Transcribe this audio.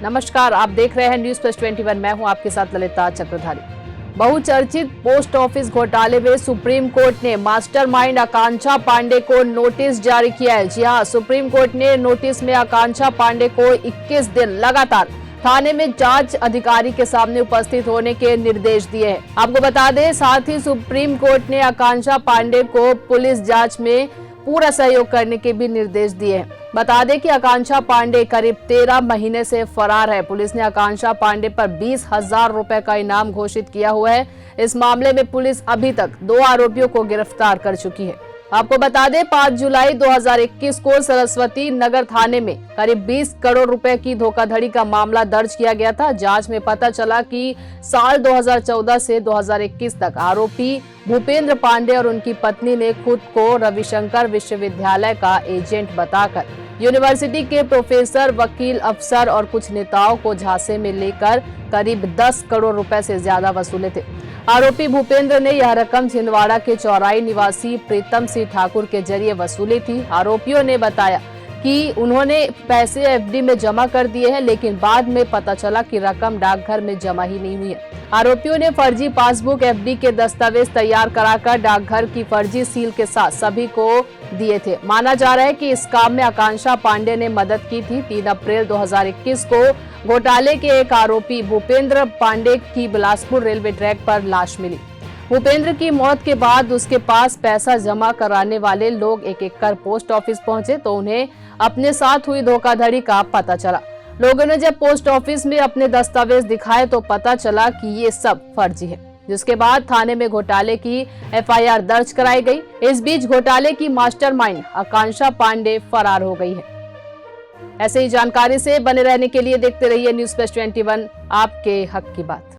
नमस्कार, आप देख रहे हैं न्यूज प्लस 21। मैं हूं आपके साथ ललिता चक्रधारी। बहुचर्चित पोस्ट ऑफिस घोटाले में सुप्रीम कोर्ट ने मास्टरमाइंड आकांक्षा पांडे को नोटिस जारी किया है। जी हां, सुप्रीम कोर्ट ने नोटिस में आकांक्षा पांडे को 21 दिन लगातार थाने में जांच अधिकारी के सामने उपस्थित होने के निर्देश दिए हैं। आपको बता दें, साथ ही सुप्रीम कोर्ट ने आकांक्षा पांडे को पुलिस जांच में पूरा सहयोग करने के भी निर्देश दिए हैं। बता दें कि आकांक्षा पांडे करीब 13 महीने से फरार है। पुलिस ने आकांक्षा पांडे पर 20,000 रुपए का इनाम घोषित किया हुआ है। इस मामले में पुलिस अभी तक 2 आरोपियों को गिरफ्तार कर चुकी है। आपको बता दें, 5 जुलाई 2021 को सरस्वती नगर थाने में करीब 20 करोड़ रुपए की धोखाधड़ी का मामला दर्ज किया गया था। जांच में पता चला कि साल 2014 से 2021 तक आरोपी भूपेंद्र पांडे और उनकी पत्नी ने खुद को रविशंकर विश्वविद्यालय का एजेंट बताकर यूनिवर्सिटी के प्रोफेसर, वकील, अफसर और कुछ नेताओं को झांसे में लेकर करीब 10 करोड़ रुपए से ज्यादा वसूले थे। आरोपी भूपेंद्र ने यह रकम छिंदवाड़ा के चौराई निवासी प्रीतम सिंह ठाकुर के जरिए वसूली थी। आरोपियों ने बताया कि उन्होंने पैसे एफडी में जमा कर दिए हैं, लेकिन बाद में पता चला कि रकम डाकघर में जमा ही नहीं हुई है। आरोपियों ने फर्जी पासबुक, एफडी के दस्तावेज तैयार कराकर डाकघर की फर्जी सील के साथ सभी को दिए थे। माना जा रहा है कि इस काम में आकांक्षा पांडे ने मदद की थी। 3 अप्रैल 2021 को घोटाले के एक आरोपी भूपेंद्र पांडे की बिलासपुर रेलवे ट्रैक पर लाश मिली। भूपेंद्र की मौत के बाद उसके पास पैसा जमा कराने वाले लोग एक एक कर पोस्ट ऑफिस पहुंचे तो उन्हें अपने साथ हुई धोखाधड़ी का पता चला। लोगों ने जब पोस्ट ऑफिस में अपने दस्तावेज दिखाए तो पता चला कि ये सब फर्जी है, जिसके बाद थाने में घोटाले की एफआईआर दर्ज कराई गई। इस बीच घोटाले की मास्टरमाइंड आकांक्षा पांडे फरार हो गई है। ऐसे ही जानकारी से बने रहने के लिए देखते रहिए न्यूज प्लस 21, आपके हक की बात।